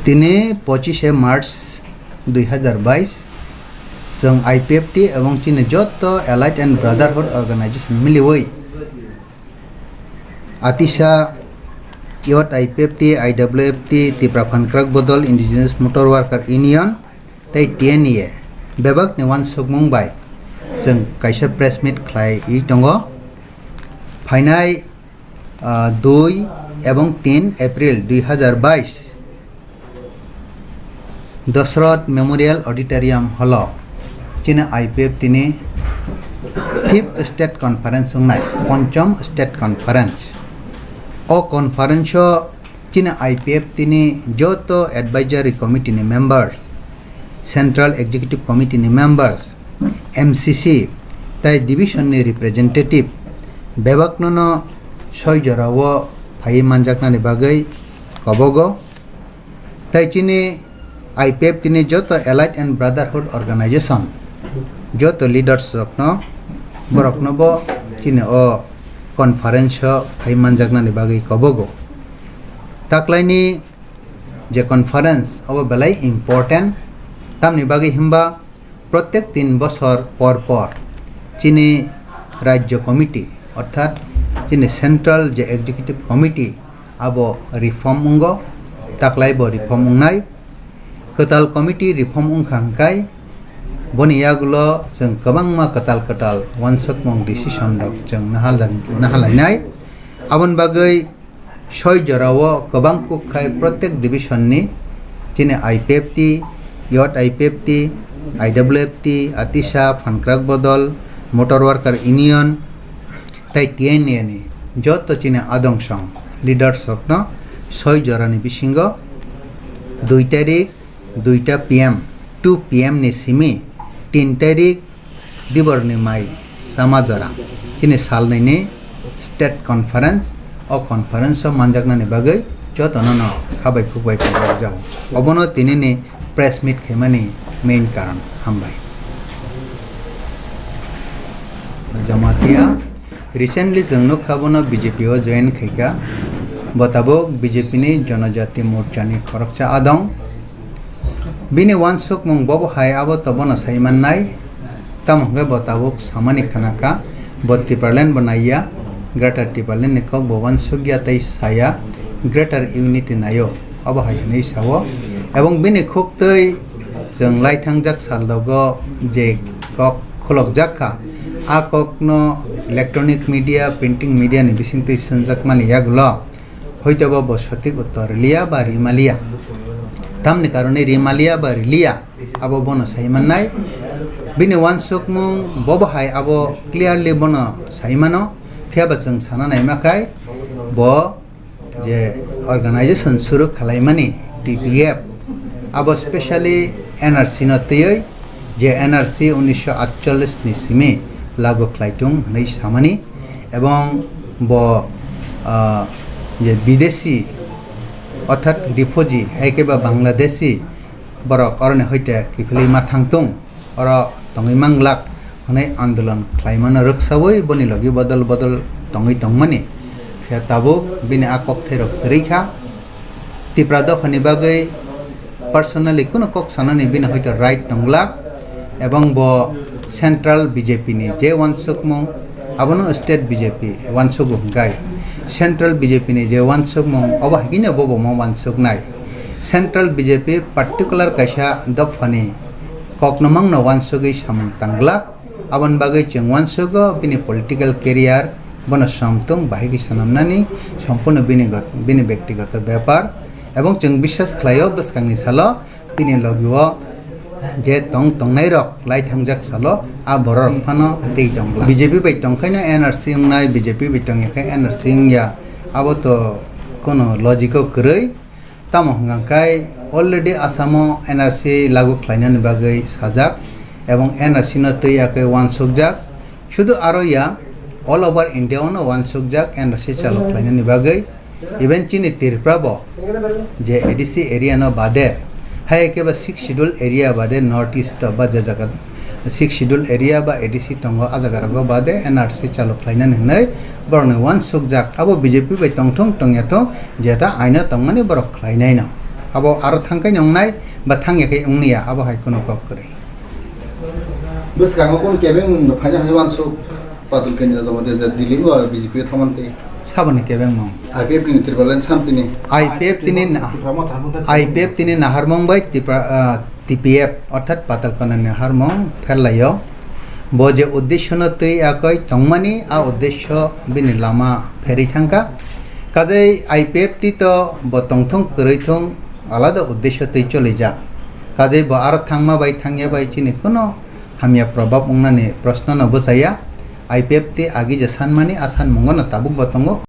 তিনি 25 মার্চ 2022 जों IPFT এবং চীনে যত অ্যালাইড অ্যান্ড ব্রাদারহুড অর্গানাইজেশন মিলিবই আতিশা ইয়ত IPFT IWFT তিপ্রা ফানক্রাক বদল ইন্ডিজিনাস মোটর ওয়ার্কার ইউনিয়ন তাই TNE বেবাক নেওয়ান সুকমুংবাই जों কাইসা প্রেস মিট খাই দङ ফাইনাই 2 এবং 3 এপ্রিল 2022 দশরথ মেমোরিয়াল অডিটোরিয়াম হল চীনে IPFT ni 5th state conference নাই পঞ্চম স্টেট কনফারেন্স ও কনফারেন্স চীনে IPFT ni যত advisory committee ni members central executive committee ni members MCC তাই ডিভিশন ni রিপ্রেজেন্টেটিভ বেবাকনন ছয় জরাও ফাই মানজাকনানি বাগৈ কবগ তাই চীনে IPFT ni যত অ্যালাইড অ্যান্ড ব্রাদারহুড অর্গানাইজেশন যত লিডার্স বরকনব চীনে ও কনফারেন্স ফাই মানজাকনানি বাগৈ কবগ তাকলাইনি যে কনফারেন্স অব বেলাই ইম্পর্টেন্ট তামনি বাগৈ হিমবা প্রত্যেক 3 বছর পর পর চীনে রাজ্য কমিটি অর্থাৎ চীনে সেন্ট্রাল যে এক্সিকিউটিভ কমিটি আবো রিফর্ম উঙ্গ তাকলাইব রিফর্ম উংনাই কেতাল কমিটি রিফর্ম উংখাংকাই বনিয়াগুলো जों गोबांमा केताल वानसकमं डिसिसन रक जों नाहालायनाय आबन बागै सय जराव गोबां कुखाय प्रत्येक डिविजननि चीने IPFT यत IPFT IWFT आतिशा फानक्राक बदल मोटर वार्कार इउनियन ताई TNE नि जत चीने आदंसं लिडार्स रकनो सय जरानि बिसिंग 2 तारिख 2टा PM 2 PM ni simi 3 तारिख दिबरनि माई सामाजरा चीने सालनैनि स्टेट कनफारेंस और कनफारेंस मानजाकनानि बागै जतनन खाबाय खुबाय जाव अबनो तिनिनि प्रेस मीट खेमानि मेन कारण हामबाय जमातिया रिसेंटली जोंनो खाबोनो BJP ओ जॉइन खैका बताबो BJP नि जनजाति मोर्चा नि खरकचा आदं बिनि वानसुक मुं बब हाय आबो तबनो साइमाननाय तमहगे बताबुक सामानि खानाका बत्ती पार्लेन बनाइया ग्रेटर टिपार्लेन निको बवानसुक यातै साया ग्रेटर यूनिटी नायो अब हाय नै सावो एवं बिनि खुक्तै जों लाइथांजाक सालदगो जे कक खलक जाखा आ ककनो इलेक्ट्रॉनिक मीडिया प्रिंटिंग मीडिया नि बिसिंतै सनजाक मानि यागुलो हयतोबो बसतिक उत्तर लिया बा रिमालिया तामनि कारणे रिमालिया बा रिलिया आबो बनो साइमाननाय बिनि वानसुक मुं बब हाय आबो क्लियरलि बनो साइमानो फियाबा जों साना नायमाखाय ब जे अर्गानाइजेशन सुरु खालायमानि TPF आबो स्पेशली NRC नतयै जे NRC 1948 नि सिमे लागु खालायथुं नै सामानि एवं ब जे विदेशी अर्थात रिफुजी हाइकेबा बांग्लादेशी बरक अरने हयते किफिलै माथांतुं अर तंगै मांगलाक हनै आंदोलन खालायमानो रक्सावै बनि लगी बदल तंगै तंगमानि फिया ताबो बिनि आकक थैरक रैखा तिप्रा दफानि बागै पर्सनली कुनो कक सानानि बिनि हयते राइट तंगलाक एवं ब सेंट्रल BJP नि जे वानसुकमं आबनो स्टेट BJP वानसुक गाय सेंट्रल BJP नि जे वानसुक मं अबाहिगिनो बबो म वानसुक नाय सेंट्रल BJP पार्टिकुलर कायसा दफानि ककनमंग न वानसुगै सामं तांगला आबन बागै जों वानसुगो बिनि पलिटिकल कैरियर बन सामतुं बाहिगि सानामनानि सम्पूर्ण बिनि व्यक्तिगत व्यापार एवं जों विश्वास खालायो बसखांनि सालो बिनि लगियो जे तंगनाय रक लाइथांजाक सालो आ बरर फानो दै दंला BJP बाय तंखायनो NRC उंनाय BJP बाय तंखाय NRC या आबो तो कोनो लजिको करै तामो हंगाखाय अलरेडी आसामो NRC लागु खालायनानि बागै साजाक एवं NRC न तैयाकै वानसुकजाक शुधु आरो या ऑल ओवर इंडिया नो वानसुकजाक NRC चालु खालायनानि बागै इवेन चीनि तिरप्राबो जे ADC एरिया न बादे हाय केबा 6 शेड्यूल एरिया बादे नॉर्थ ईस्ट बा जगह 6 शेड्यूल एरिया बा ADC तंगो आजागारगो बादे NRC चालु खालायनानि हनै बरनो वानसुकजाक आबो BJP बाय तंथं तंयाथ जेता आइना तंमानि बरक खालायनाय न abo aro thangkai nongnai ba thangyakai ongniya abo hai kono kok kore bus kang kon kebeng phanya hawan so patul kenya jamate je diling wa BJP thamante sabone kebeng mong IPFT ni tirbalan samtini IPFT ni naharmong bai TPF অর্থাৎ পাতালকোনা নাহারমং ফেরলাইও বজে উদ্দেশ্য নতই একই তংমানি আ উদ্দেশ্য বিনি লামা ফেরি থাঙ্কা কাজে IPFT তো বতংথং করেইথং আলাদা উদ্দেশ্য তৈ চলে যা কাজে ব আর থাংমা বাই থাংয়া বাই চিনি কোনো হামিয়া প্রভাব উংনানি প্রশ্ন নবসাইয়া IPFT আগে যে সানমানি আসান মঙ্গন তাবুক বতঙ্গ